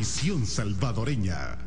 Televisión Salvadoreña.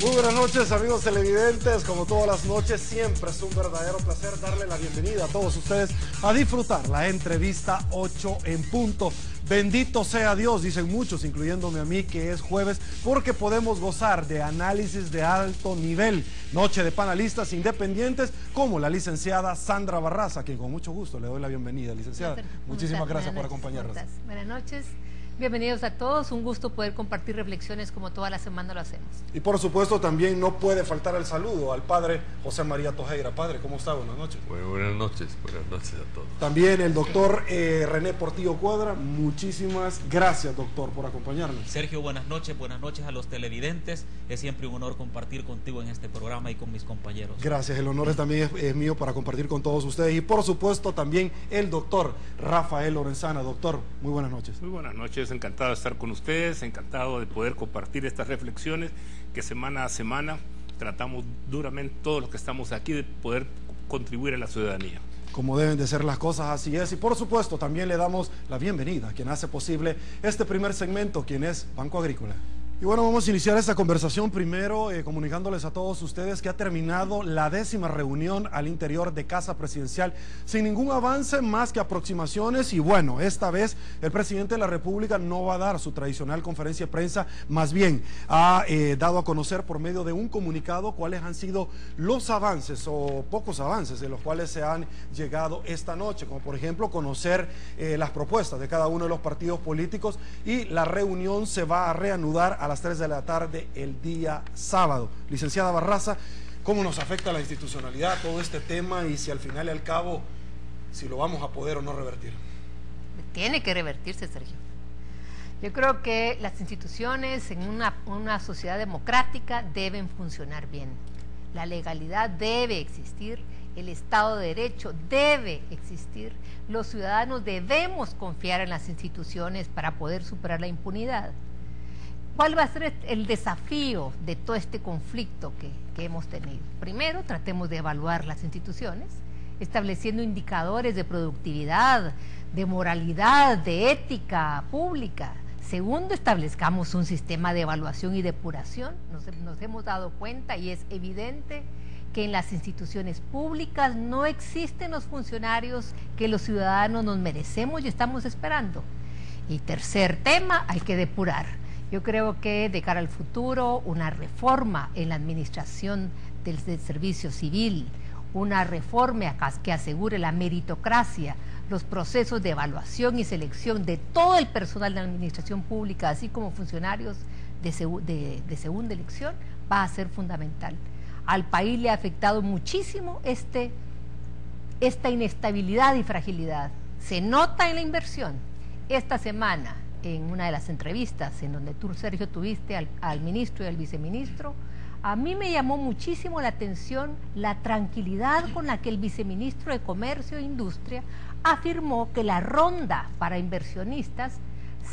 Muy buenas noches, amigos televidentes. Como todas las noches, siempre es un verdadero placer darle la bienvenida a todos ustedes a disfrutar la entrevista 8 en punto. Bendito sea Dios, dicen muchos, incluyéndome a mí, que es jueves, porque podemos gozar de análisis de alto nivel. Noche de panelistas independientes, como la licenciada Sandra Barraza, a quien con mucho gusto le doy la bienvenida, licenciada. Muchísimas gracias por acompañarnos. Buenas noches. Bienvenidos a todos, un gusto poder compartir reflexiones como toda la semana lo hacemos. Y por supuesto también no puede faltar el saludo al padre José María Tojeira. Padre, ¿cómo está? Buenas noches. Buenas noches a todos. También el doctor René Portillo Cuadra, muchísimas gracias, doctor, por acompañarnos. Sergio, buenas noches a los televidentes. Es siempre un honor compartir contigo en este programa y con mis compañeros. Gracias, el honor también es mío para compartir con todos ustedes. Y por supuesto también el doctor Rafael Lorenzana. Doctor, muy buenas noches. Muy buenas noches. Encantado de estar con ustedes, encantado de poder compartir estas reflexiones que semana a semana tratamos duramente todos los que estamos aquí de poder contribuir a la ciudadanía. Como deben de ser las cosas, así es. Y por supuesto también le damos la bienvenida a quien hace posible este primer segmento, quien es Banco Agrícola. Y bueno, vamos a iniciar esta conversación primero comunicándoles a todos ustedes que ha terminado la 10ª reunión al interior de Casa Presidencial sin ningún avance más que aproximaciones. Y bueno, esta vez el presidente de la República no va a dar su tradicional conferencia de prensa, más bien ha dado a conocer por medio de un comunicado cuáles han sido los avances o pocos avances de los cuales se han llegado esta noche, como por ejemplo conocer las propuestas de cada uno de los partidos políticos, y la reunión se va a reanudar a las 3 de la tarde el día sábado. Licenciada Barraza, ¿cómo nos afecta la institucionalidad todo este tema y si al final y al cabo, si lo vamos a poder o no revertir? Tiene que revertirse, Sergio. Yo creo que las instituciones en una sociedad democrática deben funcionar bien. La legalidad debe existir, el Estado de Derecho debe existir, los ciudadanos debemos confiar en las instituciones para poder superar la impunidad. ¿Cuál va a ser el desafío de todo este conflicto que hemos tenido? Primero, tratemos de evaluar las instituciones, estableciendo indicadores de productividad, de moralidad, de ética pública. Segundo, establezcamos un sistema de evaluación y depuración. Nos hemos dado cuenta y es evidente que en las instituciones públicas no existen los funcionarios que los ciudadanos nos merecemos y estamos esperando. Y tercer tema, hay que depurar. Yo creo que de cara al futuro, una reforma en la administración del servicio civil, una reforma que asegure la meritocracia, los procesos de evaluación y selección de todo el personal de la administración pública, así como funcionarios de segunda elección, va a ser fundamental. Al país le ha afectado muchísimo esta inestabilidad y fragilidad. Se nota en la inversión. Esta semana, en una de las entrevistas en donde tú, Sergio, tuviste al ministro y al viceministro, a mí me llamó muchísimo la atención la tranquilidad con la que el viceministro de Comercio e Industria afirmó que la ronda para inversionistas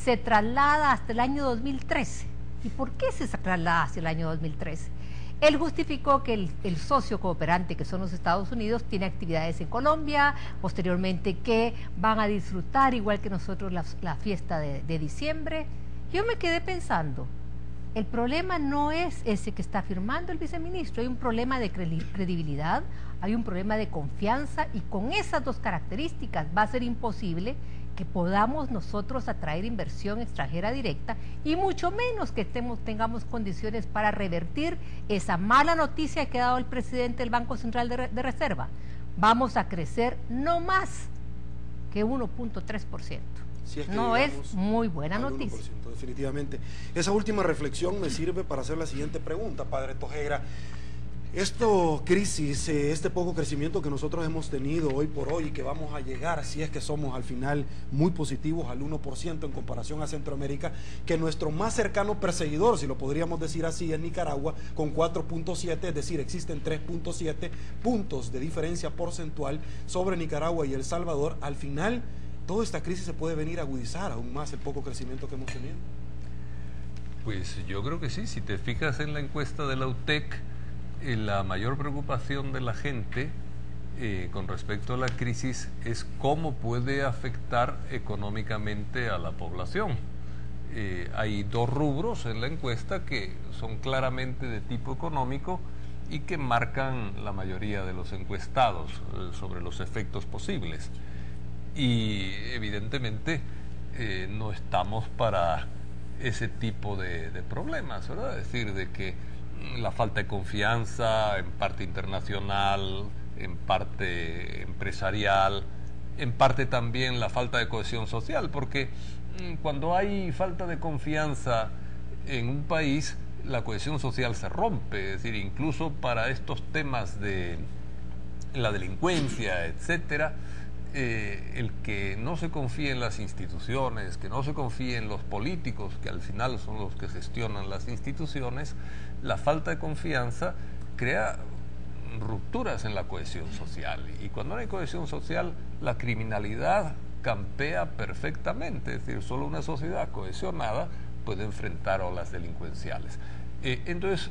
se traslada hasta el año 2013. ¿Y por qué se traslada hacia el año 2013? Él justificó que el socio cooperante, que son los Estados Unidos, tiene actividades en Colombia, posteriormente que van a disfrutar, igual que nosotros, la fiesta de diciembre. Yo me quedé pensando, el problema no es ese que está afirmando el viceministro, hay un problema de credibilidad, hay un problema de confianza, y con esas dos características va a ser imposible que podamos nosotros atraer inversión extranjera directa, y mucho menos que tengamos condiciones para revertir esa mala noticia que ha dado el presidente del Banco Central de Reserva. Vamos a crecer no más que 1.3%. Si es que no es muy buena noticia. 1%, definitivamente. Esa última reflexión me sirve para hacer la siguiente pregunta, padre Tojeira. Esta crisis, este poco crecimiento que nosotros hemos tenido hoy por hoy y que vamos a llegar, si es que somos al final muy positivos, al 1% en comparación a Centroamérica, que nuestro más cercano perseguidor, si lo podríamos decir así, es Nicaragua, con 4.7, es decir, existen 3.7 puntos de diferencia porcentual sobre Nicaragua y El Salvador. Al final, toda esta crisis se puede venir a agudizar aún más el poco crecimiento que hemos tenido. Pues yo creo que sí. Si te fijas en la encuesta de la UTEC, la mayor preocupación de la gente con respecto a la crisis es cómo puede afectar económicamente a la población. Hay dos rubros en la encuesta que son claramente de tipo económico y que marcan la mayoría de los encuestados sobre los efectos posibles. Y evidentemente no estamos para ese tipo de problemas, ¿verdad? Es decir, de que la falta de confianza, en parte internacional, en parte empresarial, en parte también la falta de cohesión social, porque cuando hay falta de confianza en un país, la cohesión social se rompe. Es decir, incluso para estos temas de la delincuencia, etcétera, el que no se confíe en las instituciones, que no se confíe en los políticos, que al final son los que gestionan las instituciones, la falta de confianza crea rupturas en la cohesión social. Y cuando no hay cohesión social, la criminalidad campea perfectamente. Es decir, solo una sociedad cohesionada puede enfrentar olas delincuenciales. Entonces,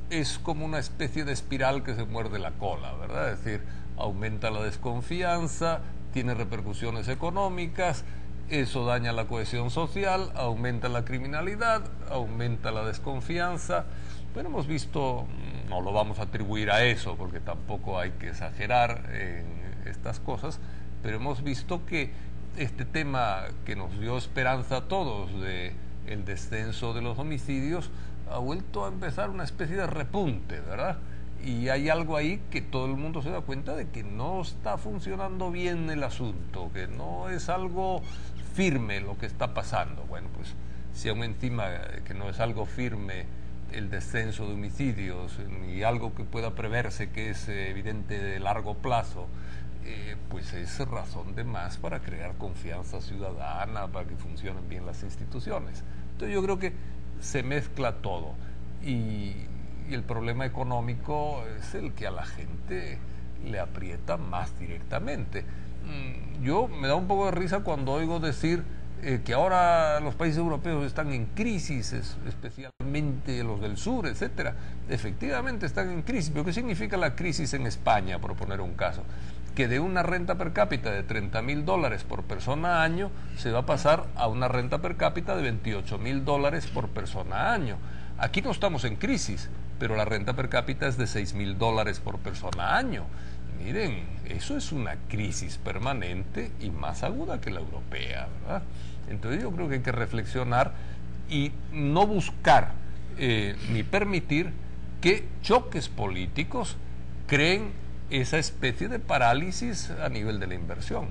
es como una especie de espiral que se muerde la cola, ¿verdad? Es decir, aumenta la desconfianza, tiene repercusiones económicas, eso daña la cohesión social, aumenta la criminalidad, aumenta la desconfianza. Pero hemos visto, no lo vamos a atribuir a eso, porque tampoco hay que exagerar en estas cosas, pero hemos visto que este tema que nos dio esperanza a todos de el descenso de los homicidios ha vuelto a empezar una especie de repunte, ¿verdad? Y hay algo ahí que todo el mundo se da cuenta de que no está funcionando bien el asunto, que no es algo firme lo que está pasando. Bueno, pues si aún encima que no es algo firme el descenso de homicidios ni algo que pueda preverse que es evidente de largo plazo, pues es razón de más para crear confianza ciudadana, para que funcionen bien las instituciones. Entonces yo creo que se mezcla todo y el problema económico es el que a la gente le aprieta más directamente. Yo me da un poco de risa cuando oigo decir que ahora los países europeos están en crisis, especialmente los del sur, etcétera. Efectivamente están en crisis, pero ¿qué significa la crisis en España, por poner un caso? Que de una renta per cápita de $30,000 por persona año se va a pasar a una renta per cápita de $28,000 por persona año. Aquí no estamos en crisis, pero la renta per cápita es de $6,000 por persona año. Miren, eso es una crisis permanente y más aguda que la europea, ¿verdad? Entonces yo creo que hay que reflexionar y no buscar ni permitir que choques políticos creen esa especie de parálisis a nivel de la inversión.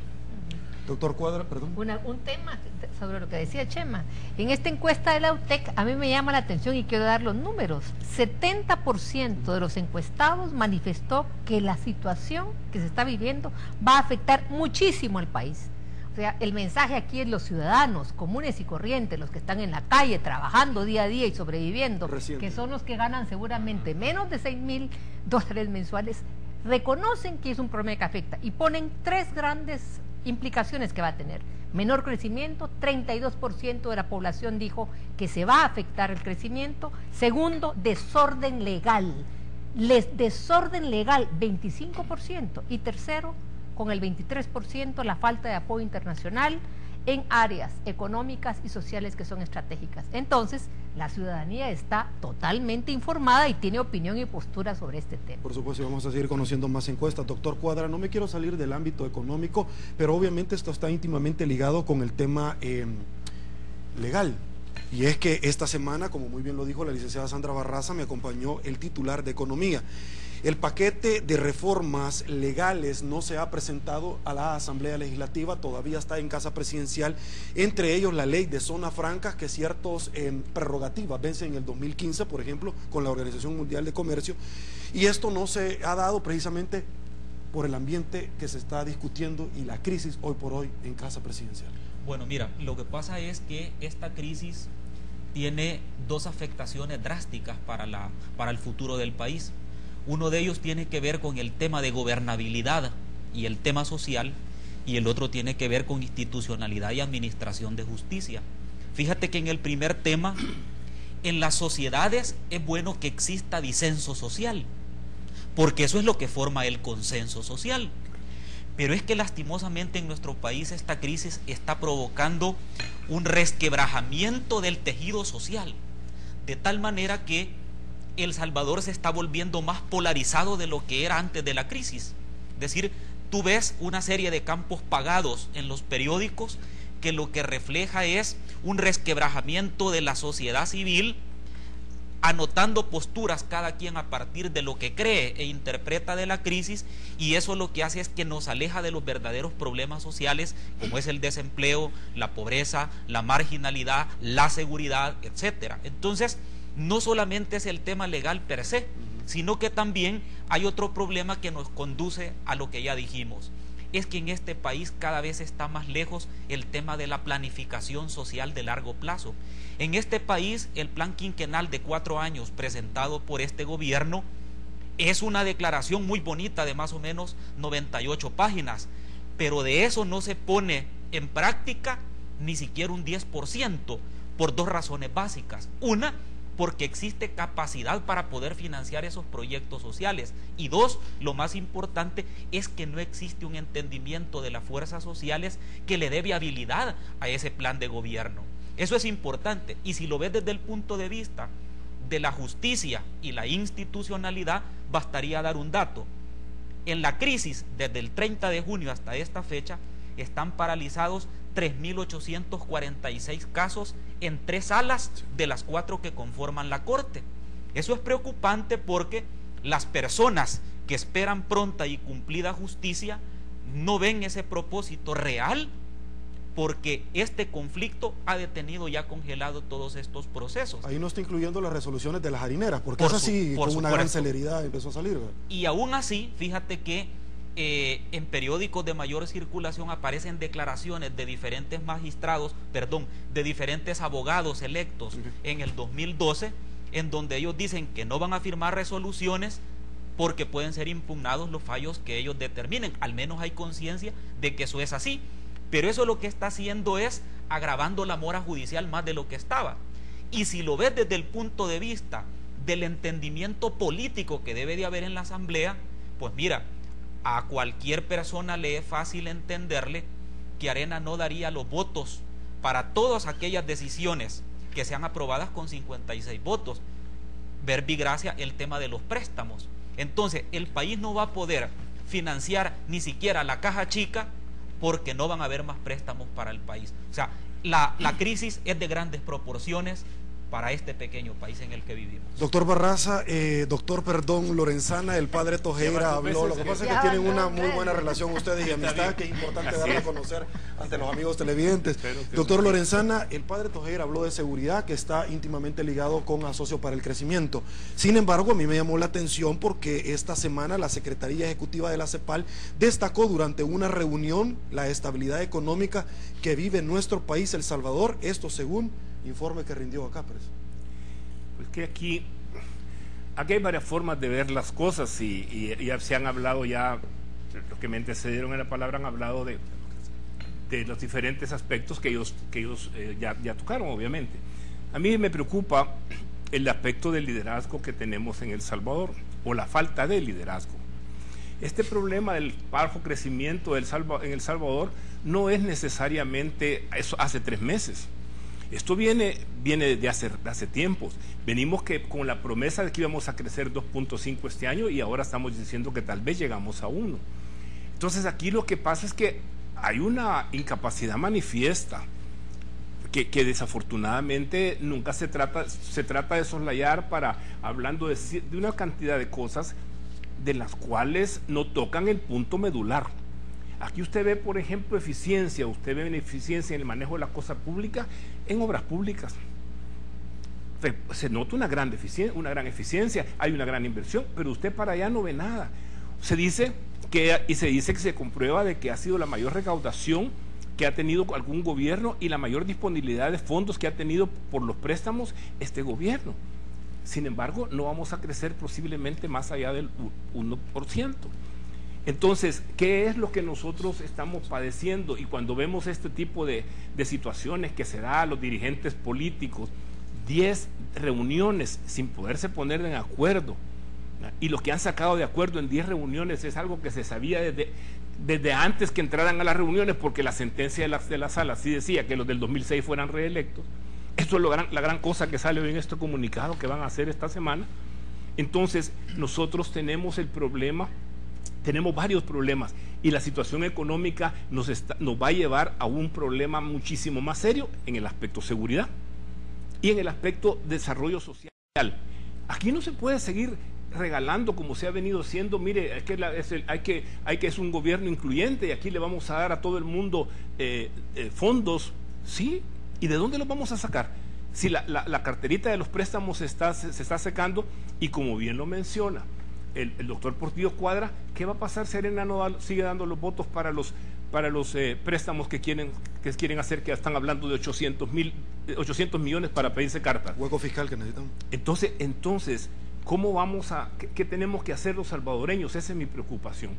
Doctor Cuadra, perdón. Un tema sobre lo que decía Chema. En esta encuesta de la UTEC a mí me llama la atención y quiero dar los números. 70% de los encuestados manifestó que la situación que se está viviendo va a afectar muchísimo al país. O sea, el mensaje aquí es los ciudadanos comunes y corrientes, los que están en la calle trabajando día a día y sobreviviendo, que son los que ganan seguramente menos de $6,000 mensuales, reconocen que es un problema que afecta y ponen tres grandes implicaciones que va a tener. Menor crecimiento, 32% de la población dijo que se va a afectar el crecimiento. Segundo, desorden legal. Desorden legal, 25%. Y tercero, con el 23%, la falta de apoyo internacional en áreas económicas y sociales que son estratégicas. Entonces, la ciudadanía está totalmente informada y tiene opinión y postura sobre este tema. Por supuesto, vamos a seguir conociendo más encuestas. Doctor Cuadra, no me quiero salir del ámbito económico, pero obviamente esto está íntimamente ligado con el tema legal. Y es que esta semana, como muy bien lo dijo la licenciada Sandra Barraza, me acompañó el titular de Economía. El paquete de reformas legales no se ha presentado a la Asamblea Legislativa, todavía está en Casa Presidencial, entre ellos la ley de zonas francas, que ciertas prerrogativas vencen en el 2015, por ejemplo, con la Organización Mundial de Comercio, y esto no se ha dado precisamente por el ambiente que se está discutiendo y la crisis hoy por hoy en Casa Presidencial. Bueno, mira, lo que pasa es que esta crisis tiene dos afectaciones drásticas para el futuro del país. Uno de ellos tiene que ver con el tema de gobernabilidad y el tema social, y el otro tiene que ver con institucionalidad y administración de justicia. Fíjate que en el primer tema, en las sociedades es bueno que exista disenso social, porque eso es lo que forma el consenso social. Pero es que lastimosamente en nuestro país esta crisis está provocando un resquebrajamiento del tejido social, de tal manera que El Salvador se está volviendo más polarizado de lo que era antes de la crisis. Es decir, tú ves una serie de campos pagados en los periódicos que lo que refleja es un resquebrajamiento de la sociedad civil, anotando posturas cada quien a partir de lo que cree e interpreta de la crisis, y eso lo que hace es que nos aleja de los verdaderos problemas sociales, como es el desempleo, la pobreza, la marginalidad, la seguridad, etcétera. Entonces, no solamente es el tema legal per se, sino que también hay otro problema que nos conduce a lo que ya dijimos. Es que en este país cada vez está más lejos el tema de la planificación social de largo plazo. En este país, el plan quinquenal de 4 años presentado por este gobierno es una declaración muy bonita de más o menos 98 páginas, pero de eso no se pone en práctica ni siquiera un 10%, por dos razones básicas. Una, porque existe capacidad para poder financiar esos proyectos sociales, y dos, lo más importante es que no existe un entendimiento de las fuerzas sociales que le dé viabilidad a ese plan de gobierno. Eso es importante, y si lo ves desde el punto de vista de la justicia y la institucionalidad, bastaría dar un dato. En la crisis, desde el 30 de junio hasta esta fecha, están paralizados 3.846 casos en 3 salas de las 4 que conforman la Corte. Eso es preocupante porque las personas que esperan pronta y cumplida justicia no ven ese propósito real, porque este conflicto ha detenido y ha congelado todos estos procesos. Ahí no está incluyendo las resoluciones de las harineras, porque es así, con una gran celeridad empezó a salir, ¿verdad? Y aún así, fíjate que en periódicos de mayor circulación aparecen declaraciones de diferentes de diferentes abogados electos en el 2012, en donde ellos dicen que no van a firmar resoluciones porque pueden ser impugnados los fallos que ellos determinen. Al menos hay conciencia de que eso es así, pero eso lo que está haciendo es agravando la mora judicial más de lo que estaba. Y si lo ves desde el punto de vista del entendimiento político que debe de haber en la Asamblea, pues mira, a cualquier persona le es fácil entenderle que Arena no daría los votos para todas aquellas decisiones que sean aprobadas con 56 votos. Verbi gracia el tema de los préstamos. Entonces, el país no va a poder financiar ni siquiera la caja chica porque no van a haber más préstamos para el país. O sea, la crisis es de grandes proporciones para este pequeño país en el que vivimos. Doctor Barraza, Lorenzana, el padre Tojera habló. Lo que pasa es que tienen una muy buena relación ustedes y amistad, que es importante darla a conocer ante los amigos televidentes. Doctor Lorenzana, el padre Tojera habló de seguridad, que está íntimamente ligado con Asocio para el Crecimiento. Sin embargo, a mí me llamó la atención porque esta semana la Secretaría Ejecutiva de la CEPAL destacó durante una reunión la estabilidad económica que vive nuestro país, El Salvador, esto según informe que rindió acá, pues. Pues que aquí hay varias formas de ver las cosas y ya se han hablado, ya los que me antecedieron en la palabra han hablado de los diferentes aspectos que ellos ya tocaron, obviamente. A mí me preocupa el aspecto del liderazgo que tenemos en El Salvador, o la falta de liderazgo. Este problema del bajo crecimiento en El Salvador no es necesariamente eso hace 3 meses. Esto viene de hace tiempos. Venimos con la promesa de que íbamos a crecer 2.5 este año y ahora estamos diciendo que tal vez llegamos a 1. Entonces aquí lo que pasa es que hay una incapacidad manifiesta que desafortunadamente nunca se trata de soslayar hablando de una cantidad de cosas de las cuales no tocan el punto medular. Aquí usted ve, por ejemplo, eficiencia, usted ve eficiencia en el manejo de la cosa pública en obras públicas. Se nota una gran eficiencia, hay una gran inversión, pero usted para allá no ve nada. Se dice que se comprueba de que ha sido la mayor recaudación que ha tenido algún gobierno y la mayor disponibilidad de fondos que ha tenido por los préstamos este gobierno. Sin embargo, no vamos a crecer posiblemente más allá del 1%. Entonces, ¿qué es lo que nosotros estamos padeciendo? Y cuando vemos este tipo de situaciones que se da a los dirigentes políticos, 10 reuniones sin poderse poner en acuerdo, y lo que han sacado de acuerdo en 10 reuniones es algo que se sabía desde antes que entraran a las reuniones, porque la sentencia de la sala sí decía que los del 2006 fueran reelectos. Esto es la gran cosa que sale en este comunicado que van a hacer esta semana. Entonces, nosotros tenemos varios problemas, y la situación económica nos va a llevar a un problema muchísimo más serio en el aspecto seguridad y en el aspecto desarrollo social. Aquí no se puede seguir regalando como se ha venido haciendo. Mire, es un gobierno incluyente y aquí le vamos a dar a todo el mundo fondos, ¿sí? ¿Y de dónde los vamos a sacar? Si la carterita de los préstamos se está secando, y como bien lo menciona el doctor Portillo Cuadra, ¿qué va a pasar si Arena no sigue dando los votos para los préstamos que quieren hacer, que están hablando de 800 millones para pedirse cartas? Hueco fiscal que necesitan. Entonces, ¿qué tenemos que hacer los salvadoreños? Esa es mi preocupación.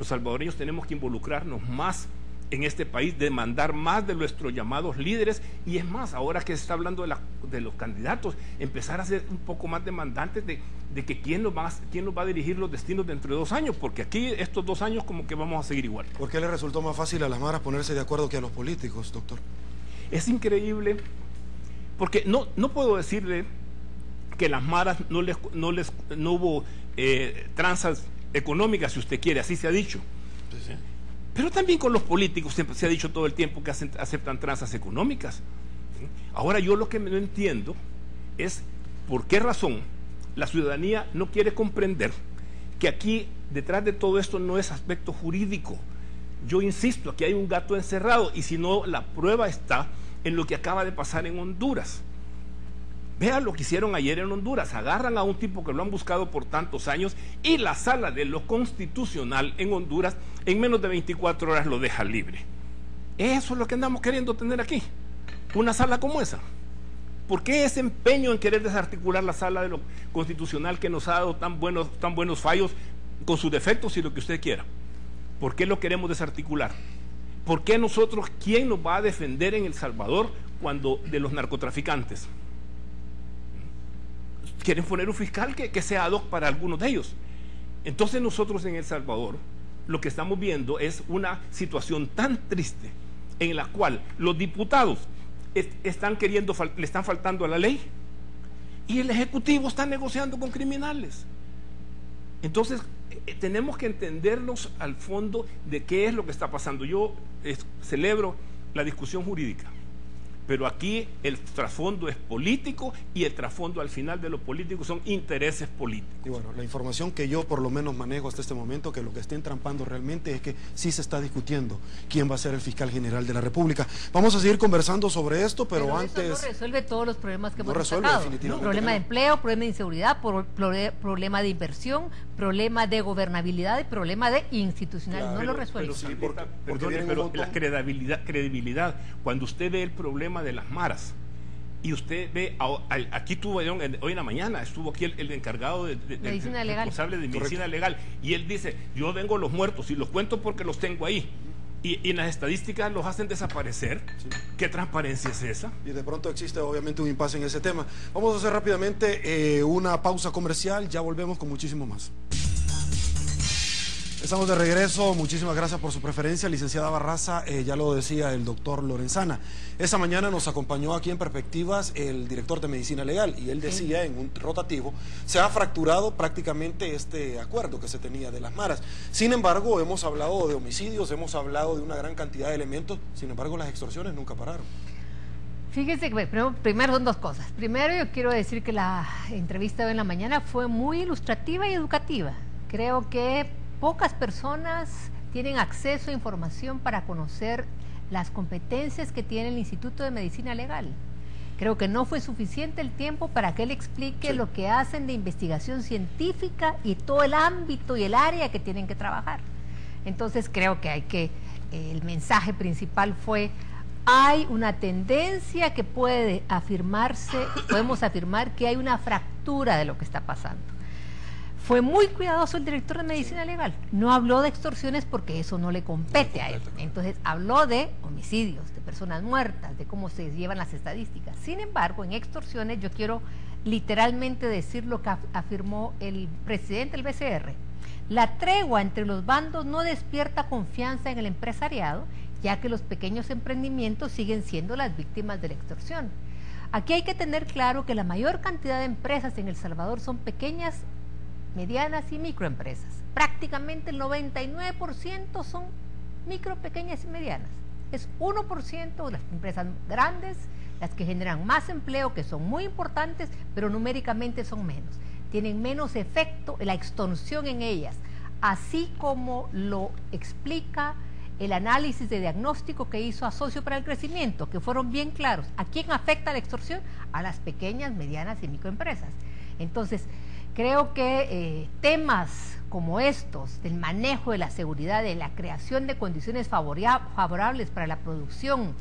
Los salvadoreños tenemos que involucrarnos más en este país, demandar más de nuestros llamados líderes, y es más, ahora que se está hablando de los candidatos, empezar a ser un poco más demandantes de que quién nos va a dirigir los destinos dentro de 2 años, porque aquí estos 2 años como que vamos a seguir igual. ¿Por qué le resultó más fácil a las maras ponerse de acuerdo que a los políticos, doctor? Es increíble, porque no puedo decirle que las maras no hubo tranzas económicas, si usted quiere, así se ha dicho. Sí. Pero también con los políticos siempre se ha dicho todo el tiempo que aceptan tranzas económicas. Ahora, yo lo que no entiendo es por qué razón la ciudadanía no quiere comprender que aquí detrás de todo esto no es aspecto jurídico. Yo insisto, aquí hay un gato encerrado, y si no, la prueba está en lo que acaba de pasar en Honduras. Vean lo que hicieron ayer en Honduras. Agarran a un tipo que lo han buscado por tantos años, y la sala de lo constitucional en Honduras en menos de 24 horas lo deja libre. Eso es lo que andamos queriendo tener aquí, una sala como esa. ¿Por qué ese empeño en querer desarticular la sala de lo constitucional que nos ha dado tan buenos fallos, con sus defectos y lo que usted quiera? ¿Por qué lo queremos desarticular? ¿Por qué nosotros, quién nos va a defender en El Salvador de los narcotraficantes? Quieren poner un fiscal que sea ad hoc para algunos de ellos. Entonces nosotros en El Salvador lo que estamos viendo es una situación tan triste en la cual los diputados le están faltando a la ley, y el Ejecutivo está negociando con criminales. Entonces tenemos que entendernos al fondo de qué es lo que está pasando. Yo celebro la discusión jurídica, pero aquí el trasfondo es político, y el trasfondo al final de lo político son intereses políticos. Y bueno, la información que yo por lo menos manejo hasta este momento, que lo que está entrampando realmente es que sí se está discutiendo quién va a ser el fiscal general de la República. Vamos a seguir conversando sobre esto, pero antes... Eso no resuelve todos los problemas que hemos resuelve, destacado. definitivamente. Problema de empleo, problema de inseguridad, problema de inversión, problema de gobernabilidad y problema de institucional. Claro, no lo resuelve. Pero la credibilidad, cuando usted ve el problema de las maras, y usted ve, aquí hoy en la mañana estuvo aquí el encargado de medicina legal, responsable de medicina legal, y él dice: yo vengo los muertos y los cuento porque los tengo ahí, y en las estadísticas los hacen desaparecer. Sí. ¿Qué transparencia es esa? Y de pronto existe obviamente un impasse en ese tema. Vamos a hacer rápidamente una pausa comercial, ya volvemos con muchísimo más. Estamos de regreso, muchísimas gracias por su preferencia, licenciada Barraza. Ya lo decía el doctor Lorenzana, esta mañana nos acompañó aquí en Perspectivas el director de Medicina Legal, y él decía en un rotativo, se ha fracturado prácticamente este acuerdo que se tenía de las maras. Sin embargo, hemos hablado de homicidios, hemos hablado de una gran cantidad de elementos, sin embargo las extorsiones nunca pararon. Fíjese que primero son dos cosas. Primero, yo quiero decir que la entrevista de hoy en la mañana fue muy ilustrativa y educativa. Creo que pocas personas tienen acceso a información para conocer las competencias que tiene el Instituto de Medicina Legal. Creo que no fue suficiente el tiempo para que él explique lo que hacen de investigación científica y todo el ámbito y el área que tienen que trabajar. Entonces creo que el mensaje principal fue: hay una tendencia que puede afirmarse, podemos afirmar que hay una fractura de lo que está pasando. Fue muy cuidadoso el director de Medicina Legal, no habló de extorsiones porque eso no le compete a él. Entonces habló de homicidios, de personas muertas, de cómo se llevan las estadísticas. Sin embargo, en extorsiones yo quiero literalmente decir lo que afirmó el presidente del BCR. La tregua entre los bandos no despierta confianza en el empresariado, ya que los pequeños emprendimientos siguen siendo las víctimas de la extorsión. Aquí hay que tener claro que la mayor cantidad de empresas en El Salvador son pequeñas, medianas y microempresas. Prácticamente el 99% son micro, pequeñas y medianas. Es 1% de las empresas grandes las que generan más empleo, que son muy importantes, pero numéricamente son menos. Tienen menos efecto la extorsión en ellas, así como lo explica el análisis de diagnóstico que hizo Asocio para el Crecimiento, que fueron bien claros. ¿A quién afecta la extorsión? A las pequeñas, medianas y microempresas. Entonces, creo que temas como estos, del manejo de la seguridad, de la creación de condiciones favorables para la producción,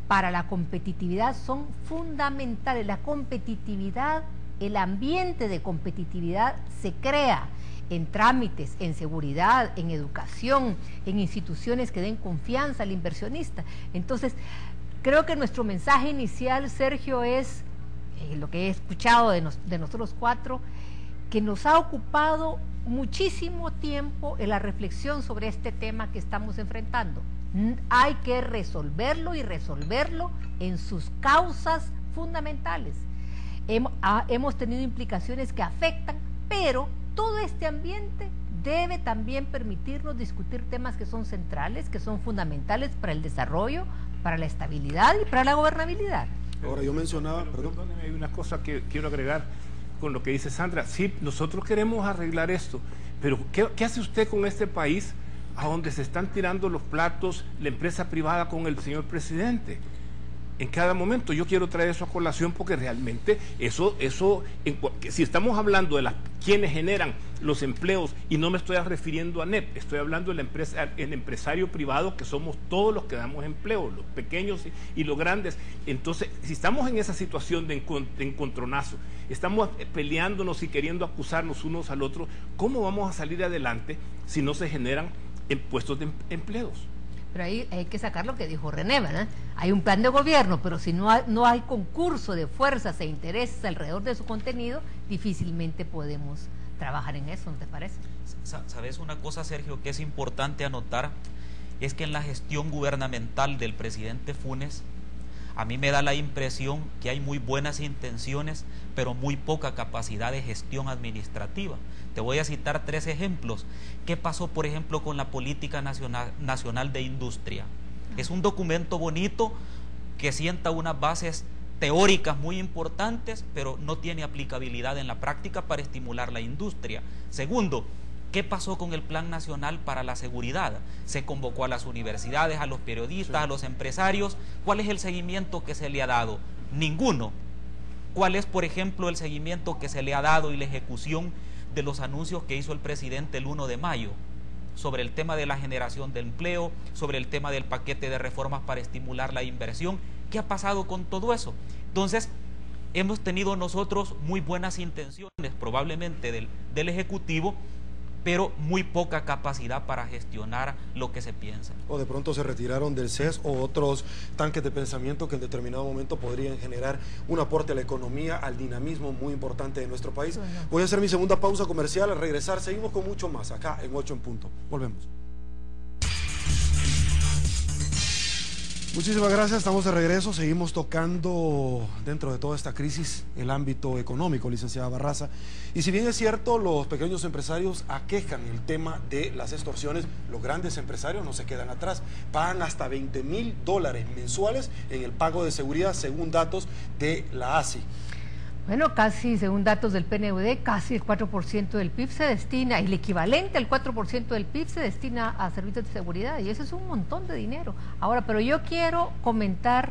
para la competitividad, son fundamentales. La competitividad, el ambiente de competitividad se crea en trámites, en seguridad, en educación, en instituciones que den confianza al inversionista. Entonces, creo que nuestro mensaje inicial, Sergio, es lo que he escuchado de nosotros cuatro, que nos ha ocupado muchísimo tiempo en la reflexión sobre este tema que estamos enfrentando. Hay que resolverlo y resolverlo en sus causas fundamentales. Hemos tenido implicaciones que afectan, pero todo este ambiente debe también permitirnos discutir temas que son centrales, que son fundamentales para el desarrollo, para la estabilidad y para la gobernabilidad. Ahora yo mencionaba, perdóneme, hay una cosa que quiero agregar con lo que dice Sandra. Sí, nosotros queremos arreglar esto, pero ¿qué hace usted con este país a donde se están tirando los platos la empresa privada con el señor presidente? En cada momento yo quiero traer eso a colación porque realmente si estamos hablando de quienes generan los empleos, y no me estoy refiriendo a NEP, estoy hablando del empresario privado, que somos todos los que damos empleo, los pequeños y los grandes. Entonces, si estamos en esa situación de encontronazo, estamos peleándonos y queriendo acusarnos unos al otro, ¿cómo vamos a salir adelante si no se generan puestos de empleos? Pero ahí hay que sacar lo que dijo René, ¿verdad? Hay un plan de gobierno, pero si no hay concurso de fuerzas e intereses alrededor de su contenido, difícilmente podemos trabajar en eso, ¿no te parece? ¿Sabes una cosa, Sergio, que es importante anotar? Es que en la gestión gubernamental del presidente Funes, a mí me da la impresión que hay muy buenas intenciones, pero muy poca capacidad de gestión administrativa. Te voy a citar 3 ejemplos. ¿Qué pasó, por ejemplo, con la Política Nacional de Industria? Es un documento bonito que sienta unas bases teóricas muy importantes, pero no tiene aplicabilidad en la práctica para estimular la industria. Segundo, ¿qué pasó con el Plan Nacional para la Seguridad? Se convocó a las universidades, a los periodistas, a los empresarios. ¿Cuál es el seguimiento que se le ha dado? Ninguno. ¿Cuál es, por ejemplo, el seguimiento que se le ha dado y la ejecución de los anuncios que hizo el presidente el 1 de mayo sobre el tema de la generación de empleo, sobre el tema del paquete de reformas para estimular la inversión? ¿Qué ha pasado con todo eso? Entonces, hemos tenido nosotros muy buenas intenciones, probablemente del Ejecutivo, pero muy poca capacidad para gestionar lo que se piensa. O de pronto se retiraron del CES o otros tanques de pensamiento que en determinado momento podrían generar un aporte a la economía, al dinamismo muy importante de nuestro país. Bueno. Voy a hacer mi segunda pausa comercial. Al regresar seguimos con mucho más acá en 8 en punto. Volvemos. Muchísimas gracias, estamos de regreso, seguimos tocando dentro de toda esta crisis el ámbito económico, licenciada Barraza. Y si bien es cierto, los pequeños empresarios aquejan el tema de las extorsiones, los grandes empresarios no se quedan atrás, pagan hasta $20,000 mensuales en el pago de seguridad según datos de la ASI. Bueno, casi, según datos del PNUD, casi el 4% del PIB se destina, el equivalente al 4% del PIB se destina a servicios de seguridad, y eso es un montón de dinero. Ahora, pero yo quiero comentar,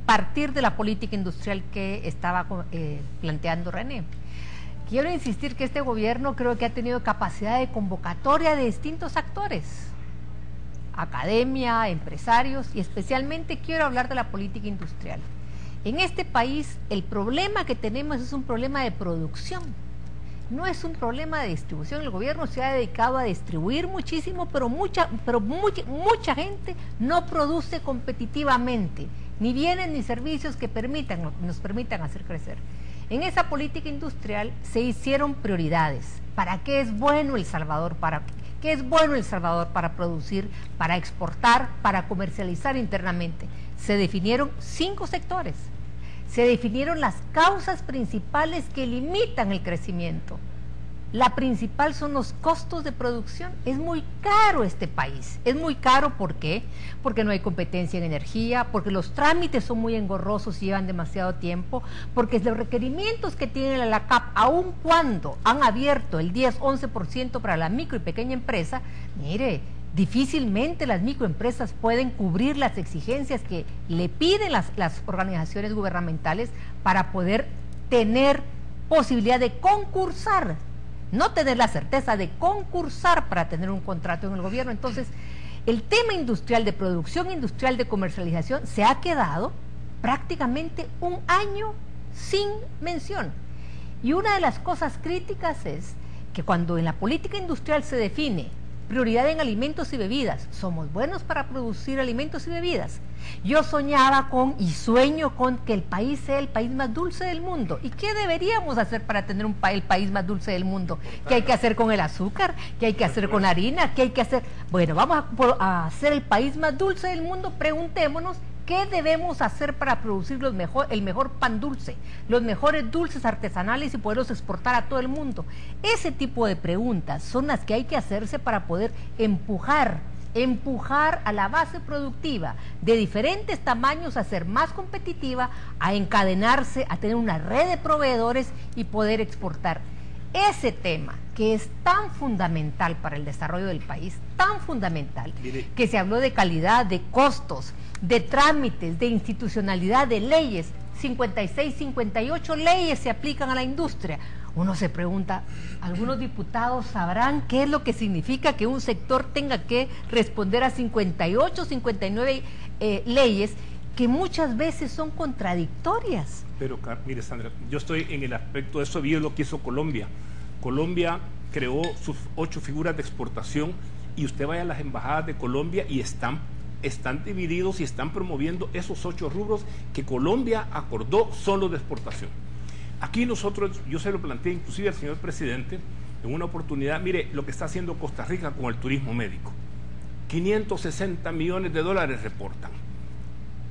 partir de la política industrial que estaba planteando René. Quiero insistir que este gobierno creo que ha tenido capacidad de convocatoria de distintos actores, academia, empresarios, y especialmente quiero hablar de la política industrial. En este país el problema que tenemos es un problema de producción, no es un problema de distribución. El gobierno se ha dedicado a distribuir muchísimo, pero mucha gente no produce competitivamente, ni bienes ni servicios que nos permitan hacer crecer. En esa política industrial se hicieron prioridades. ¿Para qué es bueno El Salvador? ¿Qué es bueno El Salvador para producir, para exportar, para comercializar internamente? Se definieron 5 sectores, se definieron las causas principales que limitan el crecimiento. La principal son los costos de producción. Es muy caro este país, es muy caro. ¿Por qué? Porque no hay competencia en energía, porque los trámites son muy engorrosos y llevan demasiado tiempo, porque los requerimientos que tiene la CAP, aun cuando han abierto el 10-11% para la micro y pequeña empresa, mire, difícilmente las microempresas pueden cubrir las exigencias que le piden las organizaciones gubernamentales para poder tener posibilidad de concursar, no tener la certeza de concursar para tener un contrato en el gobierno. Entonces, el tema industrial, de producción industrial, de comercialización, se ha quedado prácticamente un año sin mención. Y una de las cosas críticas es que cuando en la política industrial se define prioridad en alimentos y bebidas, somos buenos para producir alimentos y bebidas. Yo soñaba y sueño con que el país sea el país más dulce del mundo. ¿Y qué deberíamos hacer para tener el país más dulce del mundo? ¿Qué hay que hacer con el azúcar? ¿Qué hay que hacer con la harina? ¿Qué hay que hacer? Bueno, vamos a hacer el país más dulce del mundo. Preguntémonos qué debemos hacer para producir el mejor pan dulce, los mejores dulces artesanales y poderlos exportar a todo el mundo. Ese tipo de preguntas son las que hay que hacerse para poder empujar a la base productiva de diferentes tamaños a ser más competitiva, a encadenarse, a tener una red de proveedores y poder exportar. Ese tema que es tan fundamental para el desarrollo del país, tan fundamental, que se habló de calidad, de costos, de trámites, de institucionalidad, de leyes, 56, 58 leyes se aplican a la industria. Uno se pregunta, ¿algunos diputados sabrán qué es lo que significa que un sector tenga que responder a 58, 59 leyes que muchas veces son contradictorias? Pero mire, Sandra, yo estoy en el aspecto de eso, vi lo que hizo Colombia. Colombia creó sus 8 figuras de exportación y usted vaya a las embajadas de Colombia y están divididos y están promoviendo esos 8 rubros que Colombia acordó son los de exportación. Aquí nosotros, yo se lo planteé inclusive al señor presidente en una oportunidad, mire lo que está haciendo Costa Rica con el turismo médico. 560 millones de dólares reportan.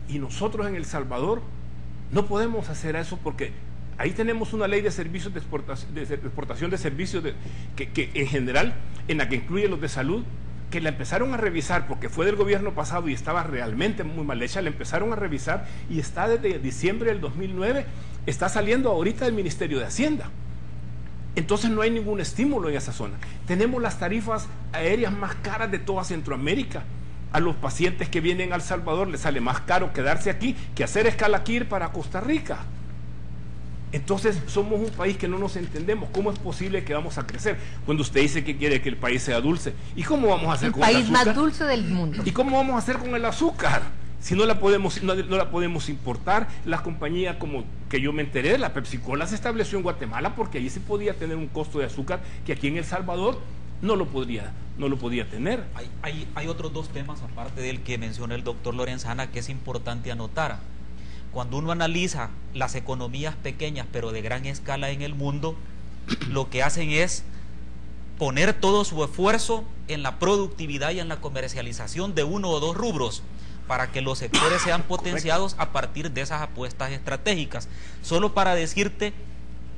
Y nosotros en El Salvador no podemos hacer eso porque ahí tenemos una ley de servicios de exportación de servicios que en general, en la que incluye los de salud, que la empezaron a revisar porque fue del gobierno pasado y estaba realmente muy mal hecha, la empezaron a revisar y está desde diciembre del 2009, está saliendo ahorita del Ministerio de Hacienda. Entonces no hay ningún estímulo en esa zona. Tenemos las tarifas aéreas más caras de toda Centroamérica. A los pacientes que vienen a El Salvador les sale más caro quedarse aquí que hacer escala aquí ir para Costa Rica. Entonces somos un país que no nos entendemos. ¿Cómo es posible que vamos a crecer cuando usted dice que quiere que el país sea dulce? ¿Y cómo vamos a hacer con el azúcar? El país más dulce del mundo. ¿Y cómo vamos a hacer con el azúcar? Si no la podemos importar. Las compañías como que yo me enteré, la Pepsi-Cola se estableció en Guatemala porque allí se podía tener un costo de azúcar que aquí en El Salvador no lo podía tener. Hay otros 2 temas aparte del que mencionó el doctor Lorenzana que es importante anotar. Cuando uno analiza las economías pequeñas pero de gran escala en el mundo, lo que hacen es poner todo su esfuerzo en la productividad y en la comercialización de 1 o 2 rubros. para que los sectores sean potenciados a partir de esas apuestas estratégicas. Solo para decirte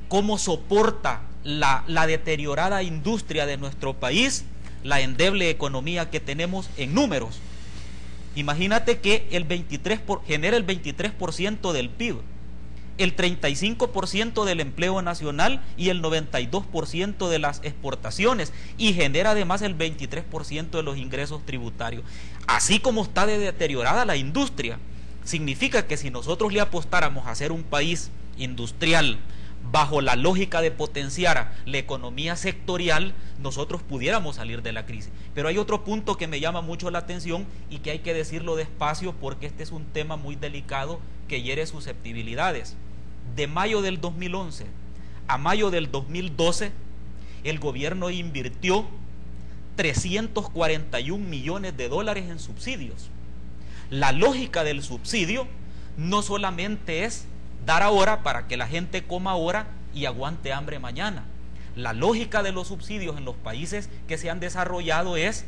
cómo soporta la deteriorada industria de nuestro país, la endeble economía que tenemos en números. Imagínate que genera el 23% del PIB, el 35% del empleo nacional y el 92% de las exportaciones, y genera además el 23% de los ingresos tributarios. Así como está de deteriorada la industria, significa que si nosotros le apostáramos a ser un país industrial bajo la lógica de potenciar la economía sectorial, nosotros pudiéramos salir de la crisis. Pero hay otro punto que me llama mucho la atención y que hay que decirlo despacio, porque este es un tema muy delicado que hiere susceptibilidades. De mayo del 2011 a mayo del 2012, el gobierno invirtió 341 millones de dólares en subsidios. La lógica del subsidio no solamente es dar ahora para que la gente coma ahora y aguante hambre mañana. La lógica de los subsidios en los países que se han desarrollado es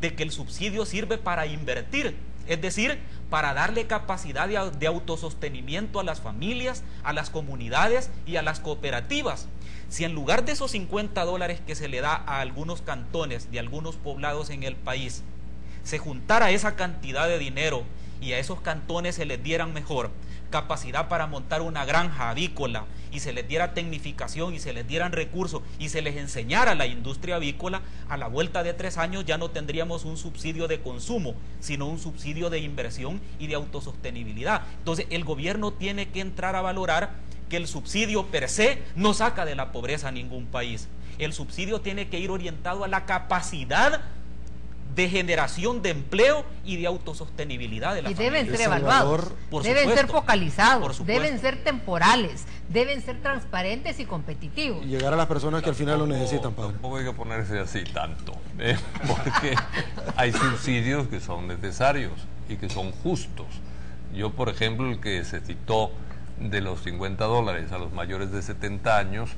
de que el subsidio sirve para invertir, es decir, para darle capacidad de autosostenimiento a las familias, a las comunidades y a las cooperativas. Si en lugar de esos 50 dólares que se le da a algunos cantones de algunos poblados en el país, se juntara esa cantidad de dinero y a esos cantones se les dieran mejor capacidad para montar una granja avícola, y se les diera tecnificación y se les dieran recursos y se les enseñara la industria avícola, a la vuelta de 3 años ya no tendríamos un subsidio de consumo, sino un subsidio de inversión y de autosostenibilidad. Entonces el gobierno tiene que entrar a valorar que el subsidio per se no saca de la pobreza a ningún país. El subsidio tiene que ir orientado a la capacidad de generación de empleo y de autosostenibilidad de la familia. Deben ser evaluados, deben ser focalizados, deben ser temporales, deben ser transparentes y competitivos. Y llegar a las personas que al final lo necesitan, padre. Tampoco hay que ponerse así tanto, porque hay subsidios que son necesarios y que son justos. Yo, por ejemplo, el que se citó de los 50 dólares a los mayores de 70 años,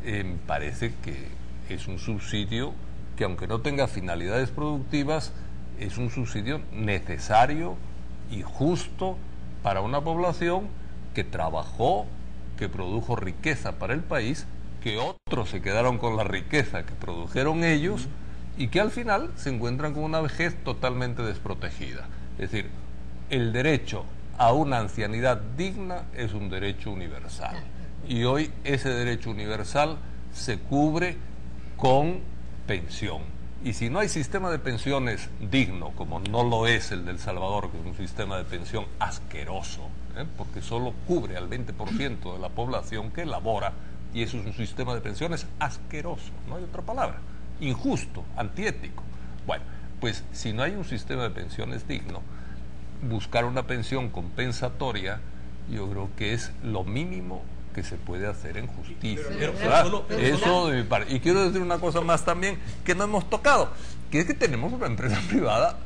me parece que es un subsidio que, aunque no tenga finalidades productivas, es un subsidio necesario y justo para una población que trabajó, que produjo riqueza para el país, que otros se quedaron con la riqueza que produjeron ellos y que al final se encuentran con una vejez totalmente desprotegida. Es decir, el derecho a una ancianidad digna es un derecho universal, y hoy ese derecho universal se cubre con pensión. Y si no hay sistema de pensiones digno, como no lo es el del Salvador, que es un sistema de pensión asqueroso, porque solo cubre al 20% de la población que labora, y eso es un sistema de pensiones asqueroso, no hay otra palabra, injusto, antiético. Bueno, pues si no hay un sistema de pensiones digno, buscar una pensión compensatoria, yo creo que es lo mínimo que se puede hacer en justicia. Eso de mi parte. Y quiero decir una cosa más también que no hemos tocado, que es que tenemos una empresa privada,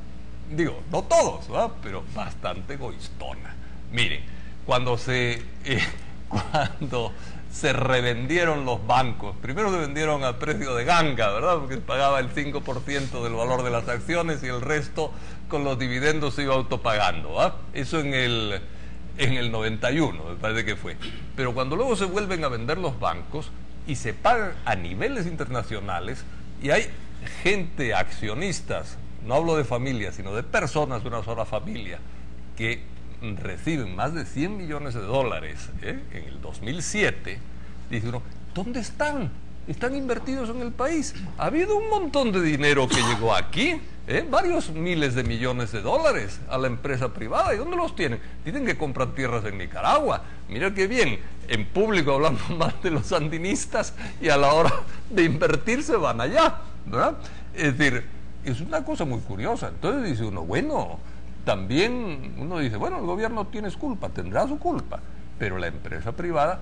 digo, no todos, ¿verdad?, pero bastante egoístona. Miren, cuando se revendieron los bancos, primero se vendieron a precio de ganga, ¿verdad?, porque se pagaba el 5% del valor de las acciones y el resto con los dividendos se iba autopagando, ¿verdad? Eso en el 91, me parece que fue. Pero cuando luego se vuelven a vender los bancos y se pagan a niveles internacionales, y hay gente, accionistas, no hablo de familias, sino de personas de una sola familia, que reciben más de 100 millones de dólares en el 2007, dice uno, ¿dónde están? Están invertidos en el país. Ha habido un montón de dinero que llegó aquí, varios miles de millones de dólares a la empresa privada. ¿Y dónde los tienen? Dicen que compran tierras en Nicaragua. Mira qué bien, en público hablamos más de los sandinistas y a la hora de invertir se van allá, ¿verdad? Es decir, es una cosa muy curiosa. Entonces dice uno, bueno, también uno dice, bueno, el gobierno tiene culpa, tendrá su culpa, pero la empresa privada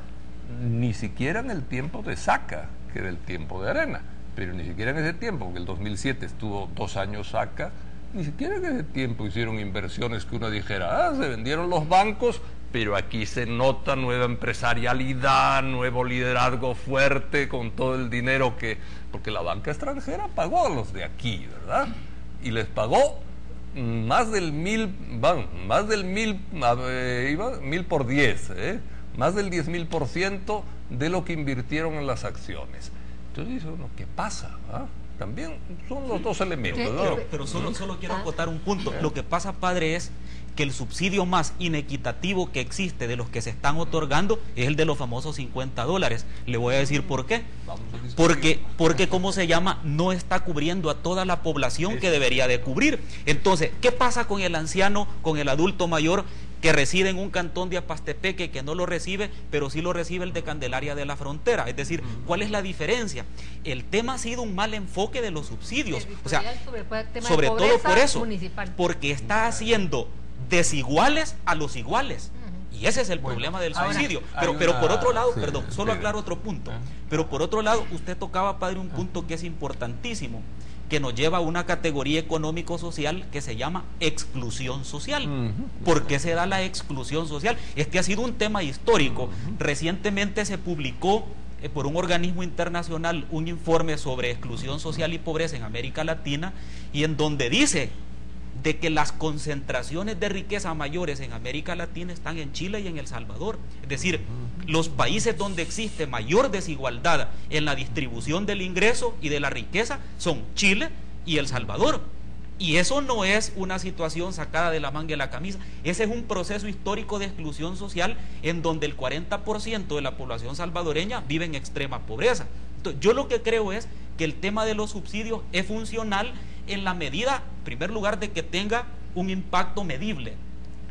ni siquiera en el tiempo de Saca, que era el tiempo de Arena, pero ni siquiera en ese tiempo, que el 2007 estuvo 2 años Saca, ni siquiera en ese tiempo hicieron inversiones que uno dijera, se vendieron los bancos, pero aquí se nota nueva empresarialidad, nuevo liderazgo fuerte con todo el dinero que, porque la banca extranjera pagó a los de aquí, ¿verdad? Y les pagó más del 1000 por 10, más del 10.000% de lo que invirtieron en las acciones. Entonces dice uno, ¿qué pasa? También son los dos elementos, ¿no? Pero solo quiero acotar un punto. Lo que pasa, padre, es que el subsidio más inequitativo que existe de los que se están otorgando es el de los famosos $50. Le voy a decir por qué. Porque ¿cómo se llama? No está cubriendo a toda la población que debería de cubrir. Entonces, ¿qué pasa con el anciano, con el adulto mayor que reside en un cantón de Apastepeque que no lo recibe, pero sí lo recibe el de Candelaria de la Frontera? Es decir, ¿cuál es la diferencia? El tema ha sido un mal enfoque de los subsidios. O sea, sobre todo por eso, porque está haciendo desiguales a los iguales. Y ese es el problema del subsidio. Pero por otro lado, perdón, solo aclaro otro punto. Pero por otro lado, usted tocaba, padre, un punto que es importantísimo, que nos lleva a una categoría económico-social que se llama exclusión social. ¿Por qué se da la exclusión social? Este ha sido un tema histórico. Recientemente se publicó por un organismo internacional un informe sobre exclusión social y pobreza en América Latina, y en donde dice de que las concentraciones de riqueza mayores en América Latina están en Chile y en El Salvador. Es decir, los países donde existe mayor desigualdad en la distribución del ingreso y de la riqueza son Chile y El Salvador. Y eso no es una situación sacada de la manga de la camisa. Ese es un proceso histórico de exclusión social en donde el 40% de la población salvadoreña vive en extrema pobreza. Entonces, yo lo que creo es que el tema de los subsidios es funcional en la medida, en primer lugar, de que tenga un impacto medible.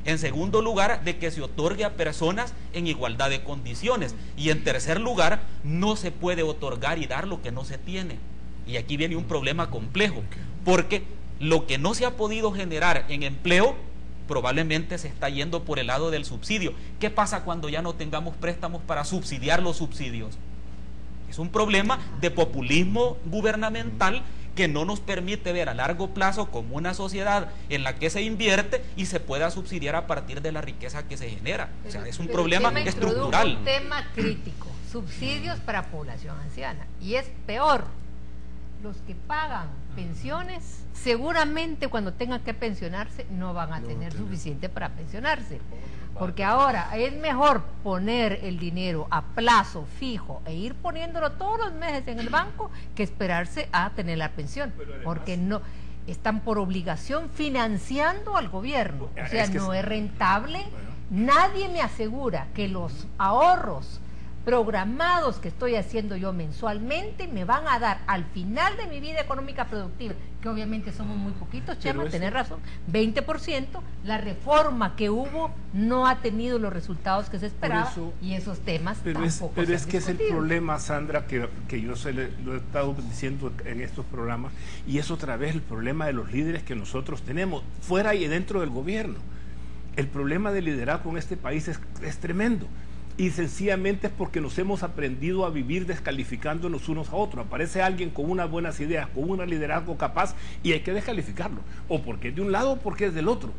En segundo lugar, de que se otorgue a personas en igualdad de condiciones. Y en tercer lugar, no se puede otorgar y dar lo que no se tiene. Y aquí viene un problema complejo, porque lo que no se ha podido generar en empleo probablemente se está yendo por el lado del subsidio. ¿Qué pasa cuando ya no tengamos préstamos para subsidiar los subsidios? Es un problema de populismo gubernamental que no nos permite ver a largo plazo como una sociedad en la que se invierte y se pueda subsidiar a partir de la riqueza que se genera. O sea, es un problema estructural. Un tema crítico, subsidios para población anciana. Y es peor, los que pagan pensiones seguramente cuando tengan que pensionarse no van a tener suficiente para pensionarse. Porque ahora es mejor poner el dinero a plazo fijo e ir poniéndolo todos los meses en el banco que esperarse a tener la pensión, porque no están por obligación financiando al gobierno. O sea, no es rentable. Nadie me asegura que los ahorros programados que estoy haciendo yo mensualmente me van a dar al final de mi vida económica productiva, que obviamente somos muy poquitos, Chema, tenés razón, 20%, la reforma que hubo no ha tenido los resultados que se esperaba, y esos temas tampoco pero es que es el problema, Sandra, que yo lo he estado diciendo en estos programas, y es otra vez el problema de los líderes que nosotros tenemos, fuera y dentro del gobierno. El problema de liderazgo en este país es tremendo. Y sencillamente es porque nos hemos aprendido a vivir descalificándonos unos a otros. Aparece alguien con unas buenas ideas, con un liderazgo capaz, y hay que descalificarlo, o porque es de un lado o porque es del otro.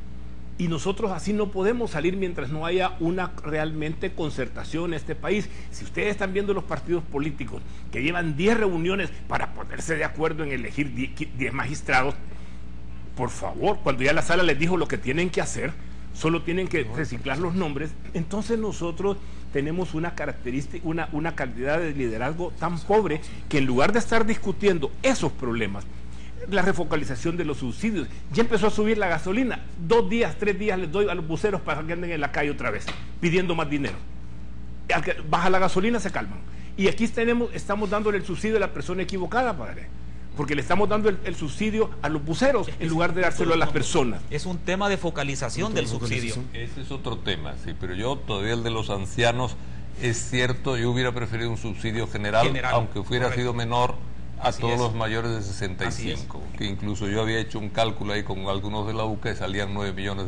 Y nosotros así no podemos salir mientras no haya una realmente concertación en este país. Si ustedes están viendo los partidos políticos que llevan 10 reuniones para ponerse de acuerdo en elegir 10 magistrados, por favor, cuando ya la sala les dijo lo que tienen que hacer, solo tienen que reciclar los nombres. Entonces nosotros tenemos una característica, una calidad de liderazgo tan pobre que en lugar de estar discutiendo esos problemas, la refocalización de los subsidios, ya empezó a subir la gasolina. 2 días, 3 días les doy a los buceros para que anden en la calle otra vez pidiendo más dinero. Baja la gasolina, se calman. Y aquí estamos dándole el subsidio a la persona equivocada, padre, porque le estamos dando el subsidio a los buceros en lugar de dárselo a las personas. Es un tema de focalización del subsidio. Ese es otro tema, sí, pero yo todavía el de los ancianos, es cierto, yo hubiera preferido un subsidio general aunque hubiera sido menor a todos los mayores de 65, que incluso yo había hecho un cálculo ahí con algunos de la UCA y salían $9 millones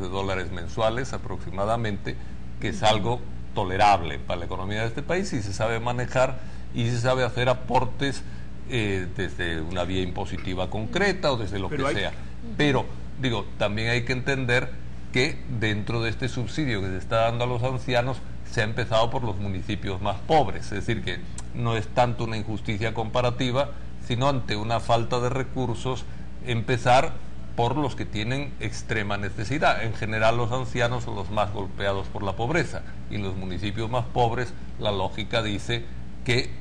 mensuales aproximadamente, que es algo tolerable para la economía de este país, y se sabe manejar y se sabe hacer aportes desde una vía impositiva concreta o desde lo que sea. Pero, digo, también hay que entender que dentro de este subsidio que se está dando a los ancianos, se ha empezado por los municipios más pobres, es decir, que no es tanto una injusticia comparativa, sino ante una falta de recursos, empezar por los que tienen extrema necesidad. En general los ancianos son los más golpeados por la pobreza, y en los municipios más pobres la lógica dice que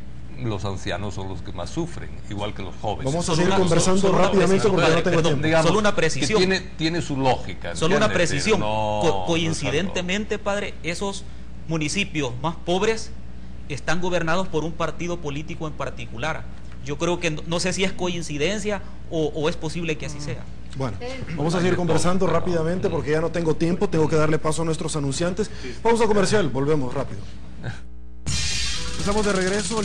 los ancianos son los que más sufren, igual que los jóvenes. Vamos a seguir conversando rápidamente porque no tengo tiempo. Digamos, solo una precisión. Tiene su lógica. Solo una ¿entiendes? precisión. No, coincidentemente, padre, esos municipios más pobres están gobernados por un partido político en particular. Yo creo que no sé si es coincidencia o es posible que así sea. Bueno, vamos a seguir conversando rápidamente porque ya no tengo tiempo, tengo que darle paso a nuestros anunciantes. Vamos a comercial, volvemos rápido. Estamos de regreso,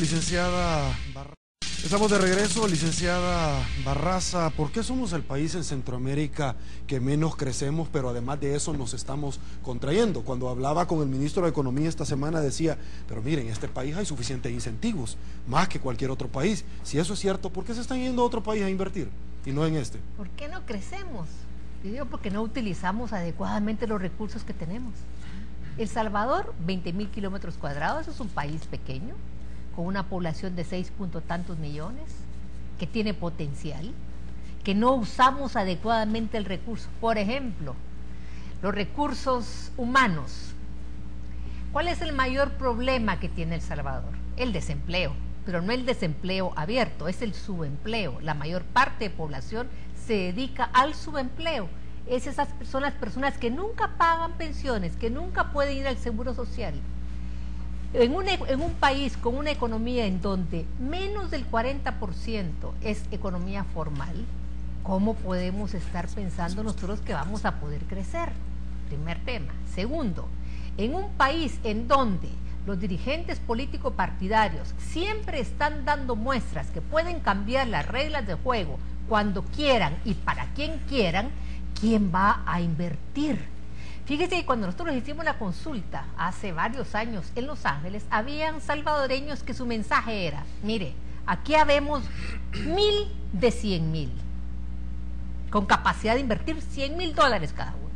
licenciada Barraza. ¿Por qué somos el país en Centroamérica que menos crecemos, pero además de eso nos estamos contrayendo? Cuando hablaba con el ministro de Economía esta semana decía, pero miren, en este país hay suficientes incentivos, más que cualquier otro país. Si eso es cierto, ¿por qué se están yendo a otro país a invertir y no en este? ¿Por qué no crecemos? Yo digo porque no utilizamos adecuadamente los recursos que tenemos. El Salvador, 20.000 kilómetros cuadrados, es un país pequeño, con una población de 6 tantos millones, que tiene potencial, que no usamos adecuadamente el recurso. Por ejemplo, los recursos humanos. ¿Cuál es el mayor problema que tiene El Salvador? El desempleo, pero no el desempleo abierto, es el subempleo. La mayor parte de población se dedica al subempleo. Son las personas que nunca pagan pensiones, que nunca pueden ir al seguro social. En un país con una economía en donde menos del 40% es economía formal, ¿cómo podemos estar pensando nosotros que vamos a poder crecer? Primer tema. Segundo, en un país en donde los dirigentes políticos partidarios siempre están dando muestras que pueden cambiar las reglas de juego cuando quieran y para quien quieran, ¿quién va a invertir? Fíjese que cuando nosotros hicimos la consulta hace varios años en Los Ángeles, habían salvadoreños que su mensaje era, mire, aquí habemos 1,000 de 100,000, con capacidad de invertir $100,000 cada uno.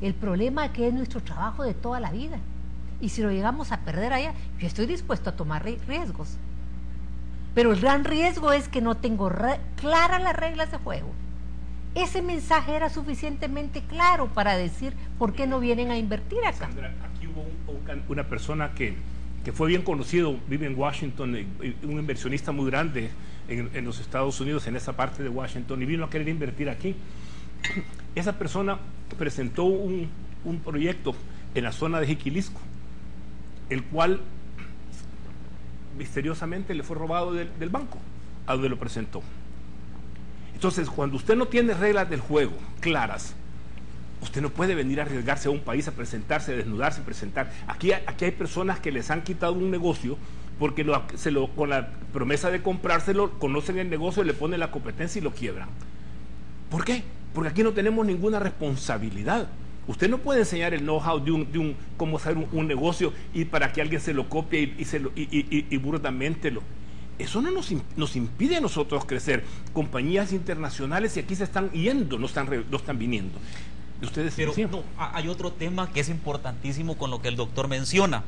El problema es que es nuestro trabajo de toda la vida, y si lo llegamos a perder allá, yo estoy dispuesto a tomar riesgos, pero el gran riesgo es que no tengo claras las reglas de juego. Ese mensaje era suficientemente claro para decir por qué no vienen a invertir acá. Sandra, aquí hubo una persona que fue bien conocido, vive en Washington, un inversionista muy grande en los Estados Unidos, en esa parte de Washington, y vino a querer invertir aquí. Esa persona presentó un proyecto en la zona de Jiquilisco, el cual misteriosamente le fue robado del banco a donde lo presentó. Entonces, cuando usted no tiene reglas del juego claras, usted no puede venir a arriesgarse a un país a presentarse, a desnudarse y presentar. Aquí hay personas que les han quitado un negocio porque con la promesa de comprárselo, conocen el negocio, le ponen la competencia y lo quiebran. ¿Por qué? Porque aquí no tenemos ninguna responsabilidad. Usted no puede enseñar el know-how de cómo hacer un negocio y para que alguien se lo copie y burdamente lo... Eso no nos impide a nosotros crecer. Compañías internacionales y aquí se están yendo, no están viniendo. Ustedes, pero sí. No, hay otro tema que es importantísimo con lo que el doctor menciona,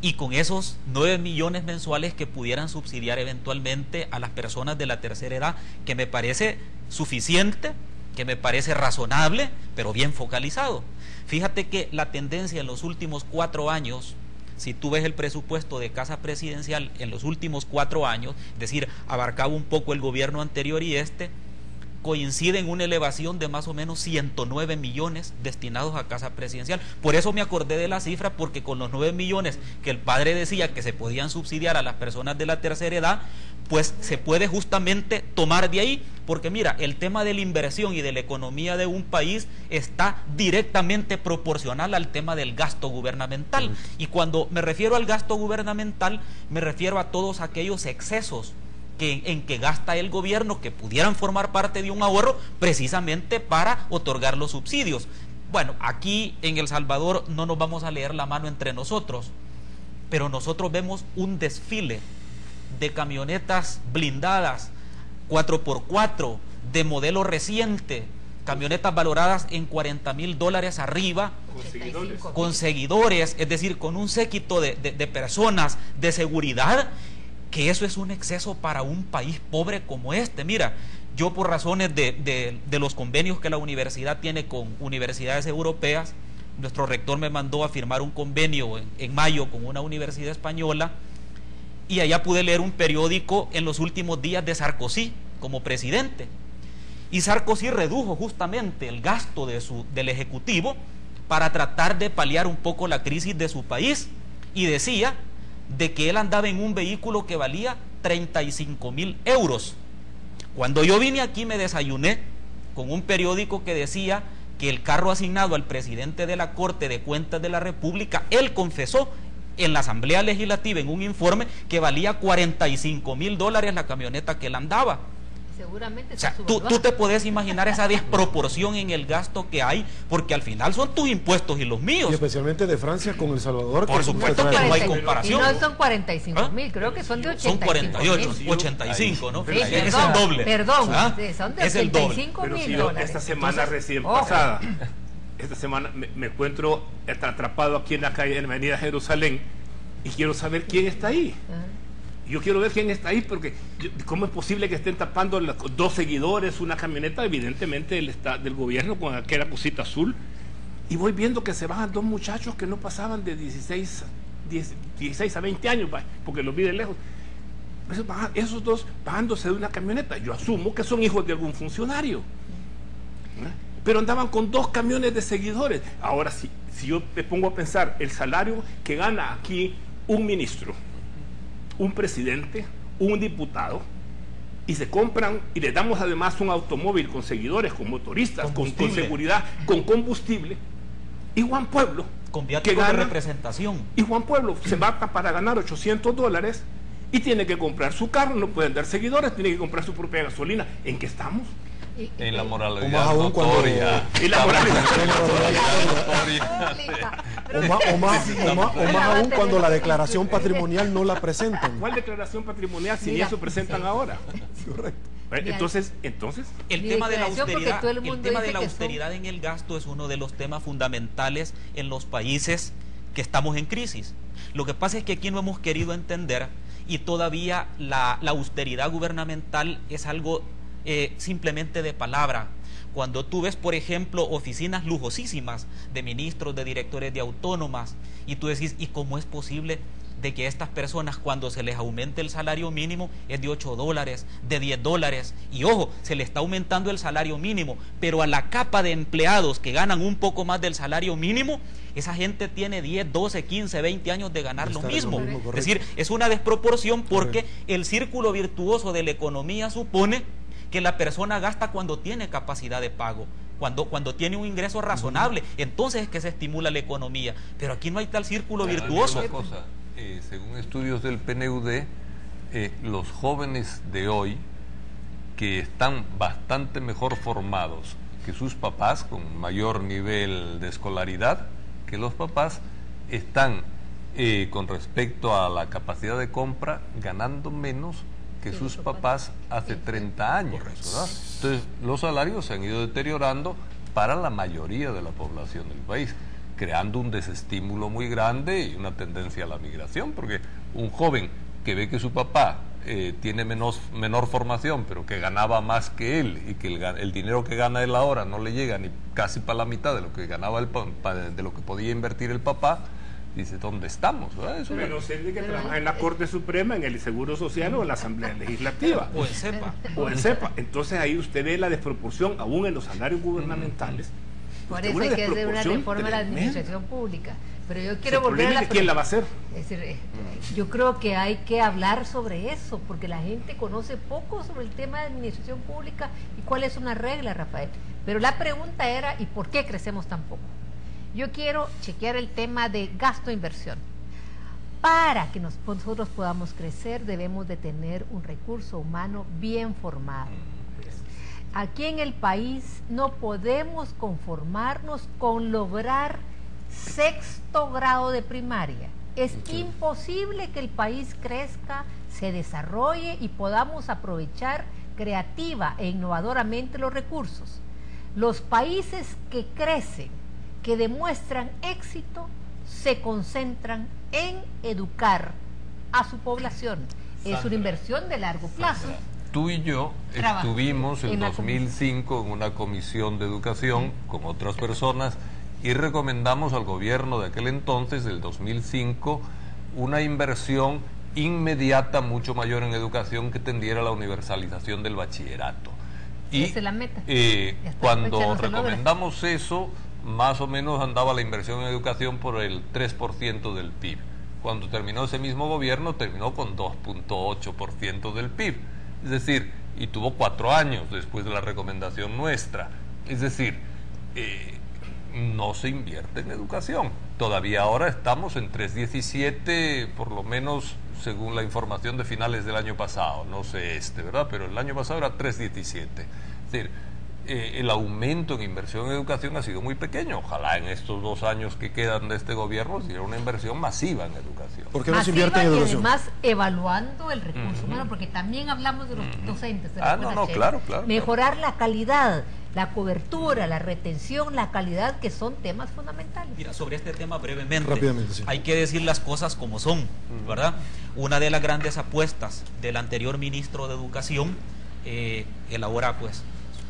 y con esos 9 millones mensuales que pudieran subsidiar eventualmente a las personas de la tercera edad, que me parece suficiente, que me parece razonable, pero bien focalizado. Fíjate que la tendencia en los últimos 4 años, si tú ves el presupuesto de Casa Presidencial en los últimos 4 años, es decir, abarcaba un poco el gobierno anterior y coincide en una elevación de más o menos 109 millones destinados a Casa Presidencial. Por eso me acordé de la cifra, porque con los 9 millones que el padre decía que se podían subsidiar a las personas de la tercera edad, pues se puede justamente tomar de ahí, porque mira, el tema de la inversión y de la economía de un país está directamente proporcional al tema del gasto gubernamental. Y cuando me refiero al gasto gubernamental, me refiero a todos aquellos excesos en que gasta el gobierno, que pudieran formar parte de un ahorro precisamente para otorgar los subsidios. Bueno, aquí en El Salvador no nos vamos a leer la mano entre nosotros, pero nosotros vemos un desfile de camionetas blindadas 4x4 de modelo reciente, camionetas valoradas en $40,000 arriba, con seguidores, es decir, con un séquito de personas de seguridad, que eso es un exceso para un país pobre como este. Mira, Yo, por razones de los convenios que la universidad tiene con universidades europeas, nuestro rector me mandó a firmar un convenio en mayo con una universidad española, y allá pude leer un periódico en los últimos días de Sarkozy como presidente. Y Sarkozy redujo justamente el gasto del Ejecutivo para tratar de paliar un poco la crisis de su país, y decía de que él andaba en un vehículo que valía 35.000 euros. Cuando yo vine aquí me desayuné con un periódico que decía que el carro asignado al presidente de la Corte de Cuentas de la República, él confesó en la Asamblea Legislativa en un informe que valía $45.000 la camioneta que él andaba. Seguramente. O sea, tú te puedes imaginar esa desproporción en el gasto que hay, porque al final son tus impuestos y los míos. Y especialmente de Francia con El Salvador. Por supuesto que no hay comparación. Y no son 45.000, creo que son de 85.000. Son 48, 85, ¿no? Sí, es el doble. Perdón, ¿Ah? son de es el doble. 85.000 dólares. Esta semana recién pasada, esta semana me encuentro atrapado aquí en la calle, en la avenida Jerusalén, y quiero saber quién está ahí. Yo quiero ver quién está ahí, porque ¿cómo es posible que estén tapando dos seguidores, una camioneta, evidentemente del gobierno, con aquella cosita azul? Y voy viendo que se bajan dos muchachos que no pasaban de 16 a 20 años, porque los vi de lejos. Esos dos bajándose de una camioneta, yo asumo que son hijos de algún funcionario, pero andaban con dos camiones de seguidores. Ahora, si yo me pongo a pensar el salario que gana aquí un ministro, un presidente, un diputado, y se compran y le damos además un automóvil con seguidores, con motoristas, con seguridad, con combustible, y Juan Pueblo, con viáticos de representación, y Juan Pueblo se mata para ganar $800 y tiene que comprar su carro, no pueden dar seguidores, tiene que comprar su propia gasolina. ¿En qué estamos? En la moralidad más aún notoria. Y la moralidad o más aún cuando la declaración patrimonial no la presentan. ¿Cuál declaración patrimonial si ni eso presentan ahora? Correcto. Entonces el tema de la austeridad, austeridad en el gasto es uno de los temas fundamentales en los países que estamos en crisis. Lo que pasa es que aquí no hemos querido entender, y todavía la austeridad gubernamental es algo simplemente de palabra. Cuando tú ves, por ejemplo, oficinas lujosísimas de ministros, de directores de autónomas, y tú decís, ¿y cómo es posible de que estas personas, cuando se les aumente el salario mínimo, es de $8, de $10? Y ojo, se le está aumentando el salario mínimo, pero a la capa de empleados que ganan un poco más del salario mínimo, esa gente tiene 10, 12, 15, 20 años de ganar lo mismo. Es decir, es una desproporción, porque el círculo virtuoso de la economía supone que la persona gasta cuando tiene capacidad de pago, cuando tiene un ingreso razonable, entonces es que se estimula la economía. Pero aquí no hay tal círculo virtuoso. Una cosa, según estudios del PNUD, los jóvenes de hoy, que están bastante mejor formados que sus papás, con mayor nivel de escolaridad que los papás, están con respecto a la capacidad de compra ganando menos que sus papás hace 30 años, ¿verdad? Entonces, los salarios se han ido deteriorando para la mayoría de la población del país, creando un desestímulo muy grande y una tendencia a la migración, porque un joven que ve que su papá tiene menor formación, pero que ganaba más que él, y que el dinero que gana él ahora no le llega ni casi para la mitad de lo que ganaba de lo que podía invertir el papá, dice, ¿dónde estamos? Eso pero sé de que trabaja en la Corte Suprema, en el Seguro Social o en la Asamblea Legislativa. O en CEPA. O en CEPA. Entonces ahí usted ve la desproporción, aún en los salarios gubernamentales. Por eso hay que hacer una reforma de la administración pública. Pero yo quiero volver a la... ¿Quién la va a hacer? Es decir, yo creo que hay que hablar sobre eso, porque la gente conoce poco sobre el tema de administración pública y cuál es una regla, Rafael. Pero la pregunta era, ¿y por qué crecemos tan poco? Yo quiero chequear el tema de gasto-inversión. Para que nosotros podamos crecer, debemos de tener un recurso humano bien formado. Aquí en el país no podemos conformarnos con lograr 6º grado de primaria. Es imposible que el país crezca, se desarrolle y podamos aprovechar creativa e innovadoramente los recursos. Los países que crecen, que demuestran éxito, se concentran en educar a su población. Es una inversión de largo plazo. tú y yo estuvimos en 2005 en una comisión de educación con otras personas y recomendamos al gobierno de aquel entonces, del 2005, una inversión inmediata mucho mayor en educación que tendiera a la universalización del bachillerato. Y esa es la meta. Cuando recomendamos eso, más o menos andaba la inversión en educación por el 3% del PIB. Cuando terminó ese mismo gobierno, terminó con 2.8% del PIB. Es decir, y tuvo 4 años después de la recomendación nuestra. Es decir, no se invierte en educación. Todavía ahora estamos en 3.17, por lo menos según la información de finales del año pasado. No sé ¿verdad? Pero el año pasado era 3.17. Es decir, el aumento en inversión en educación ha sido muy pequeño. Ojalá en estos 2 años que quedan de este gobierno sea una inversión masiva en educación. ¿Por qué no se invierte en educación? Y además evaluando el recurso humano, porque también hablamos de los docentes. Claro. Mejorar la calidad, la cobertura, la retención, la calidad, que son temas fundamentales. Mira, sobre este tema brevemente, rápidamente, sí. Hay que decir las cosas como son, ¿verdad? Una de las grandes apuestas del anterior ministro de Educación, el ahora pues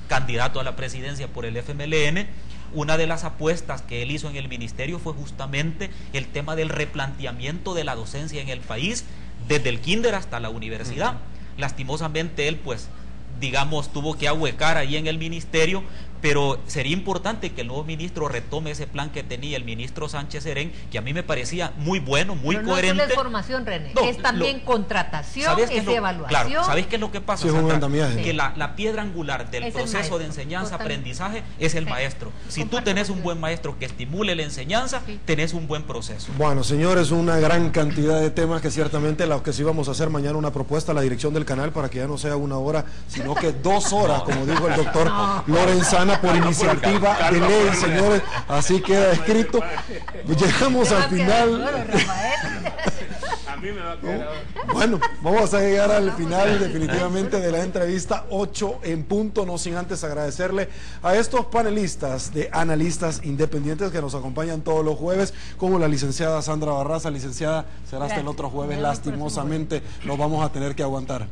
candidato a la presidencia por el FMLN, una de las apuestas que él hizo en el ministerio fue justamente el tema del replanteamiento de la docencia en el país, desde el kinder hasta la universidad. Lastimosamente él pues, digamos, tuvo que ahuecar ahí en el ministerio, pero sería importante que el nuevo ministro retome ese plan que tenía el ministro Sánchez Serén, que a mí me parecía muy bueno, muy pero coherente. No solo es formación, René, es también contratación, es evaluación. Claro, ¿sabéis qué es lo que pasa, sí, Sandra? Que la piedra angular del proceso de enseñanza-aprendizaje es el maestro. Si tú tenés un buen maestro que estimule la enseñanza, tenés un buen proceso. Bueno, señores, una gran cantidad de temas que ciertamente lo que sí vamos a hacer mañana una propuesta a la dirección del canal para que ya no sea 1 hora, sino que 2 horas, como dijo el doctor Lorenzana, por iniciativa de ley, señores, así queda escrito. Llegamos al final. A mí me va a quedar. Bueno, vamos a llegar al final definitivamente de la entrevista, 8 en punto, no sin antes agradecerle a estos panelistas de analistas independientes que nos acompañan todos los jueves, como la licenciada Sandra Barraza. Licenciada, será hasta el otro jueves, lastimosamente nos vamos a tener que aguantar.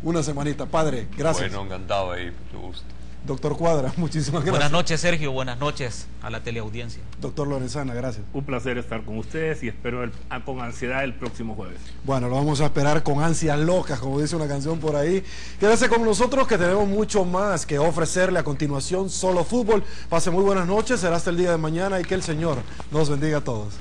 Una semanita, padre, gracias. Bueno, encantado ahí, mucho gusto. Doctor Cuadra, muchísimas gracias. Buenas noches, Sergio, buenas noches a la teleaudiencia. Doctor Lorenzana, gracias. Un placer estar con ustedes y espero con ansiedad el próximo jueves. Bueno, lo vamos a esperar con ansias locas, como dice una canción por ahí. Quédese con nosotros que tenemos mucho más que ofrecerle. A continuación, Solo Fútbol. Pase muy buenas noches, será hasta el día de mañana y que el Señor nos bendiga a todos.